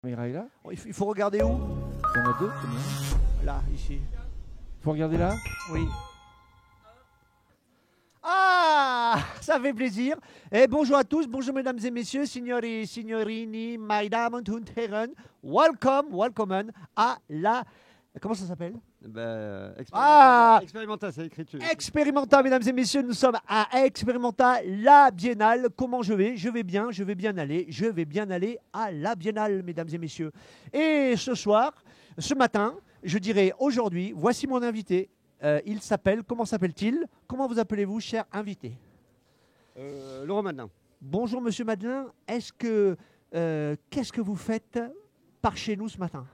Caméra est là. Il faut regarder où? Il y en a deux, combien? Là, ici. Faut regarder là. Oui. Ah, ça fait plaisir. Et bonjour à tous, bonjour mesdames et messieurs, signori, signorini, my Damen und Herren. Welcome à la... Comment ça s'appelle? Expérimenta, c'est écrit dessus. Expérimenta, mesdames et messieurs, nous sommes à Expérimenta, la Biennale. Comment je vais? Je vais bien aller à la Biennale, mesdames et messieurs. Et ce soir, ce matin, je dirais aujourd'hui, voici mon invité. Il s'appelle, comment s'appelle-t-il? Comment vous appelez-vous, cher invité? Laurent Madelin. Bonjour, monsieur Madelin. Qu'est-ce que vous faites par chez nous ce matin?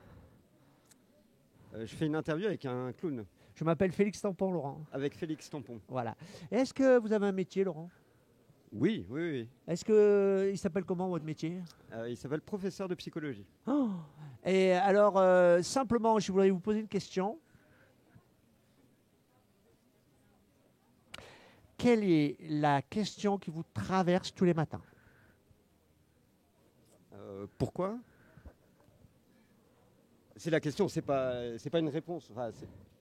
Je fais une interview avec un clown. Je m'appelle Félix Tampon, Laurent. Avec Félix Tampon. Voilà. Est-ce que vous avez un métier, Laurent? Oui. Est-ce que il s'appelle comment votre métier? Il s'appelle professeur de psychologie. Oh. Et alors, simplement, je voudrais vous poser une question. Quelle est la question qui vous traverse tous les matins? Pourquoi? C'est la question, c'est pas une réponse. Enfin,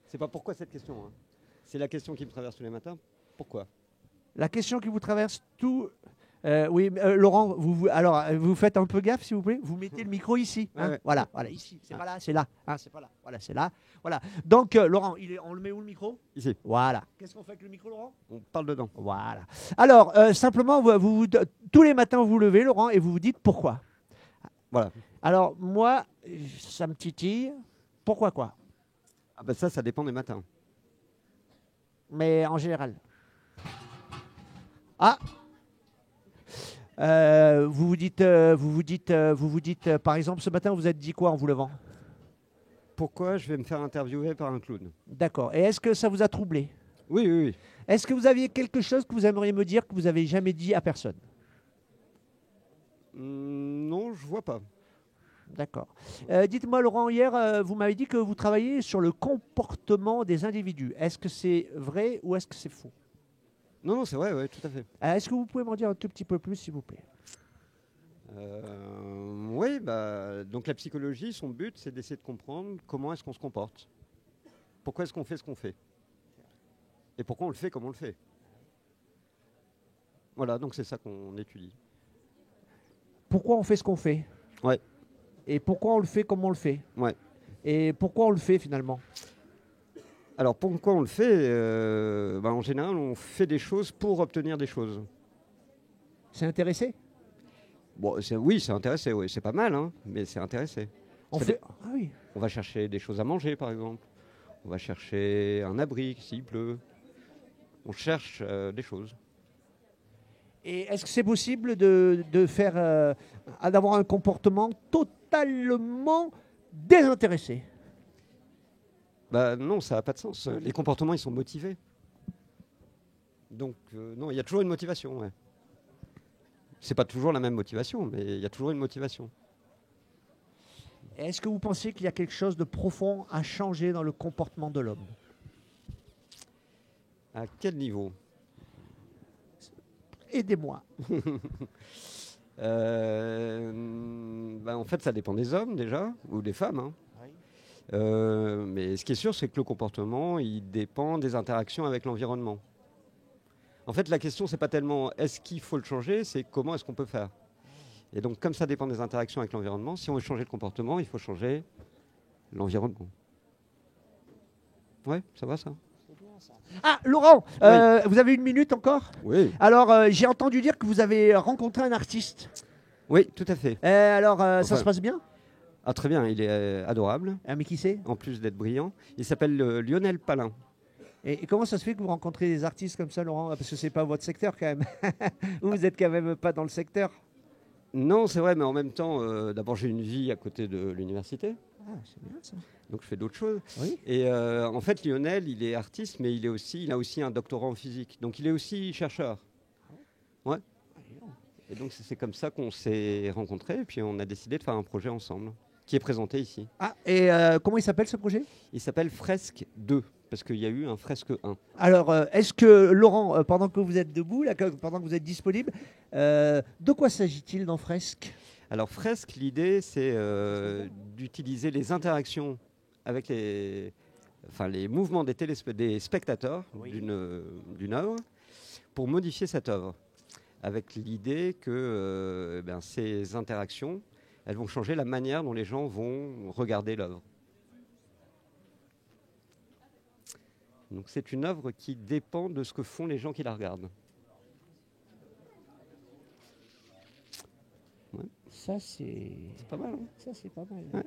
c'est pas pourquoi cette question. Hein. C'est la question qui me traverse tous les matins. Pourquoi? La question qui vous traverse tout... oui, Laurent, vous faites un peu gaffe, s'il vous plaît. Vous mettez le micro ici. Hein. Ouais. Voilà, ici. C'est pas là, c'est là. Hein, c'est pas là. Voilà, c'est là. Voilà. Donc, Laurent, on le met où le micro? Ici. Voilà. Qu'est-ce qu'on fait avec le micro, Laurent? On parle dedans. Voilà. Alors, simplement, tous les matins, vous vous levez, Laurent, et vous vous dites pourquoi. Voilà. Alors, moi, ça me titille. Pourquoi quoi? Ah ben ça dépend des matins. Mais en général. Ah, vous vous dites, par exemple, ce matin, vous vous êtes dit quoi en vous levant? Pourquoi je vais me faire interviewer par un clown? D'accord. Et est-ce que ça vous a troublé? Oui. Est-ce que vous aviez quelque chose que vous aimeriez me dire que vous n'avez jamais dit à personne? Non, je vois pas. D'accord. Dites-moi, Laurent, hier, vous m'avez dit que vous travaillez sur le comportement des individus. Est-ce que c'est vrai ou est-ce que c'est faux? Non, c'est vrai, ouais, tout à fait. Est-ce que vous pouvez m'en dire un tout petit peu plus, s'il vous plaît? Oui, donc la psychologie, son but, c'est d'essayer de comprendre comment est-ce qu'on se comporte. Pourquoi est-ce qu'on fait ce qu'on fait? Et pourquoi on le fait comme on le fait? Voilà, donc c'est ça qu'on étudie. Pourquoi on fait ce qu'on fait? Ouais. Et pourquoi on le fait comme on le fait? Ouais. Et pourquoi on le fait finalement? Alors pourquoi on le fait? En général, on fait des choses pour obtenir des choses. C'est intéressé? Bon, oui, c'est intéressé, oui. C'est pas mal, hein, mais c'est intéressé. Ah oui. On va chercher des choses à manger, par exemple. On va chercher un abri s'il pleut. On cherche des choses. Et est-ce que c'est possible d'avoir un comportement totalement désintéressé? Non, ça n'a pas de sens. Les comportements, ils sont motivés. Donc, non, il y a toujours une motivation, ouais. C'est pas toujours la même motivation, mais il y a toujours une motivation. Est-ce que vous pensez qu'il y a quelque chose de profond à changer dans le comportement de l'homme? À quel niveau? Aidez-moi. En fait, ça dépend des hommes déjà, ou des femmes. Hein. Oui. Mais ce qui est sûr, c'est que le comportement, il dépend des interactions avec l'environnement. En fait, la question, c'est pas tellement est-ce qu'il faut le changer, c'est comment est-ce qu'on peut faire. Et donc, comme ça dépend des interactions avec l'environnement, si on veut changer le comportement, il faut changer l'environnement. Ouais, ça va ça? Ah, Laurent, Oui. vous avez une minute encore? Oui. Alors, j'ai entendu dire que vous avez rencontré un artiste. Oui, tout à fait. Alors, ça Enfin, se passe bien? Ah, très bien, il est adorable, Ah, mais qui c'est? en plus d'être brillant. Il s'appelle Lionel Palin. Et comment ça se fait que vous rencontrez des artistes comme ça, Laurent? Parce que c'est pas votre secteur quand même. Vous êtes quand même pas dans le secteur. Non, c'est vrai, mais en même temps, d'abord j'ai une vie à côté de l'université, Ah, c'est bien ça. donc je fais d'autres choses. Oui. Et en fait, Lionel, il est artiste, mais il a aussi un doctorat en physique, donc il est aussi chercheur. Ouais. Et donc c'est comme ça qu'on s'est rencontrés, et puis on a décidé de faire un projet ensemble, qui est présenté ici. Ah, et comment il s'appelle ce projet? Il s'appelle Fresque 2, parce qu'il y a eu un Fresque 1. Alors, est-ce que, Laurent, pendant que vous êtes debout, là, pendant que vous êtes disponible, de quoi s'agit-il dans Fresque? Alors, fresque, l'idée, c'est d'utiliser les interactions avec les mouvements des spectateurs Oui. d'une œuvre pour modifier cette œuvre. Avec l'idée que ces interactions, elles vont changer la manière dont les gens vont regarder l'œuvre. Donc c'est une œuvre qui dépend de ce que font les gens qui la regardent. Ça, c'est Pas mal, hein? ça, c'est pas mal. Ouais.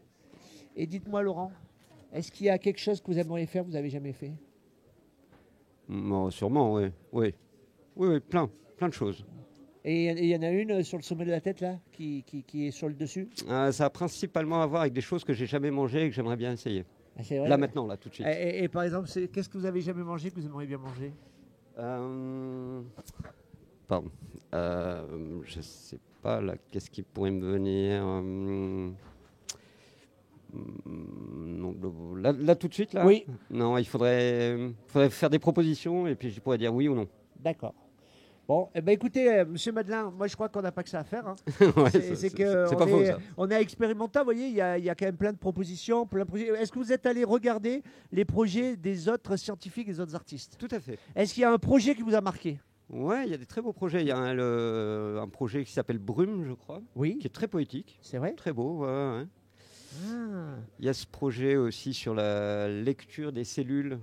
Et dites-moi, Laurent, est-ce qu'il y a quelque chose que vous aimeriez faire que vous n'avez jamais fait? Sûrement, oui. Oui, plein de choses. Et il y en a une sur le sommet de la tête, là, qui est sur le dessus? Ça a principalement à voir avec des choses que j'ai jamais mangées et que j'aimerais bien essayer. Ah, c'est vrai? Là maintenant, là tout de suite. Et par exemple, qu'est-ce que vous avez jamais mangé que vous aimeriez bien manger? Pardon. Je sais pas là. Qu'est-ce qui pourrait me venir non, là tout de suite là. Oui. Non, il faudrait faire des propositions et puis je pourrais dire oui ou non. D'accord. Bon, eh ben écoutez, Monsieur Madelin, moi je crois qu'on n'a pas que ça à faire. Hein. Ouais, C'est que c'est pas faux ça. on est expérimental, vous voyez, il y a quand même plein de propositions, plein de projets. Est-ce que vous êtes allé regarder les projets des autres scientifiques, des autres artistes? Tout à fait. Est-ce qu'il y a un projet qui vous a marqué? Ouais, il y a des très beaux projets. Il y a un projet qui s'appelle Brume, je crois, Oui, qui est très poétique, c'est vrai. très beau. Ouais. Ah, Il y a ce projet aussi sur la lecture des cellules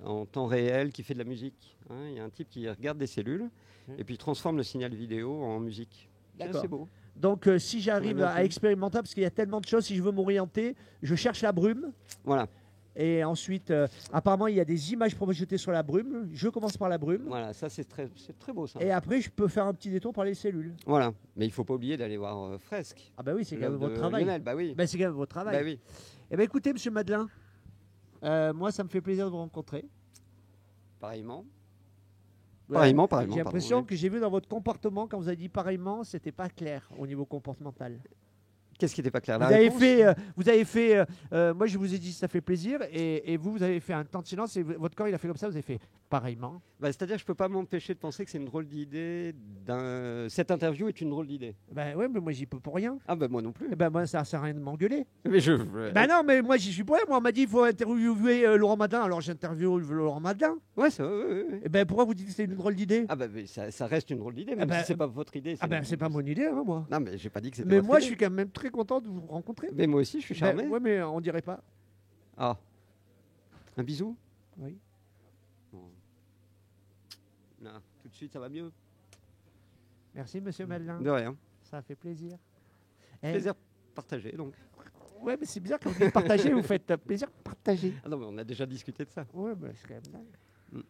en temps réel qui fait de la musique. Hein. Il y a un type qui regarde des cellules et puis transforme le signal vidéo en musique. D'accord. C'est beau. donc si j'arrive Ouais, à ok. expérimenter, parce qu'il y a tellement de choses, si je veux m'orienter, je cherche la brume. Voilà, Et ensuite, apparemment, il y a des images projetées sur la brume. Je commence par la brume. voilà, ça c'est très beau ça. Et après, je peux faire un petit détour par les cellules. Voilà, mais il faut pas oublier d'aller voir Fresque. Ah bah oui, c'est quand même l'œuvre votre de travail. Lionel, bah oui. Ben, c'est quand même votre travail. Bah oui. Eh ben, écoutez, Monsieur Madelin, moi, ça me fait plaisir de vous rencontrer. Pareillement. Voilà. Pareillement, J'ai l'impression pardon, que j'ai vu dans votre comportement, quand vous avez dit pareillement, c'était pas clair au niveau comportemental. Qu'est-ce qui n'était pas clair? Vous avez fait, moi je vous ai dit ça fait plaisir, et vous avez fait un temps de silence, et votre corps il a fait comme ça, vous avez fait pareillement. Bah, c'est-à-dire que je peux pas m'empêcher de penser que c'est une drôle d'idée. Cette interview est une drôle d'idée. Ben ouais, mais moi j'y peux pour rien. Ah bah moi non plus. Eh ben moi ça sert à rien de m'engueuler. Mais je. Ben non, mais moi j'y suis pour rien. Moi on m'a dit il faut interviewer Laurent Madelin, alors j'interviewe Laurent Madelin. Ouais, ça. Ouais. Eh ben pourquoi vous dites que c'est une drôle d'idée? Ah bah mais ça reste une drôle d'idée, même bah, si c'est pas votre idée. Ah ben c'est pas mon idée, hein, moi. Non mais j'ai pas dit que c'était. Mais votre moi je idée. suis quand même très content de vous rencontrer. Mais moi aussi, je suis charmé. Ben, ouais, mais on dirait pas. Ah. Un bisou. Oui. Non, tout de suite, ça va mieux. Merci Monsieur Madelin, De rien. ça fait plaisir. Eh, Plaisir partagé donc. Ouais, mais c'est bizarre quand vous dites partager, vous faites plaisir partager. Ah non mais on a déjà discuté de ça. Ouais, mais c'est quand même dingue.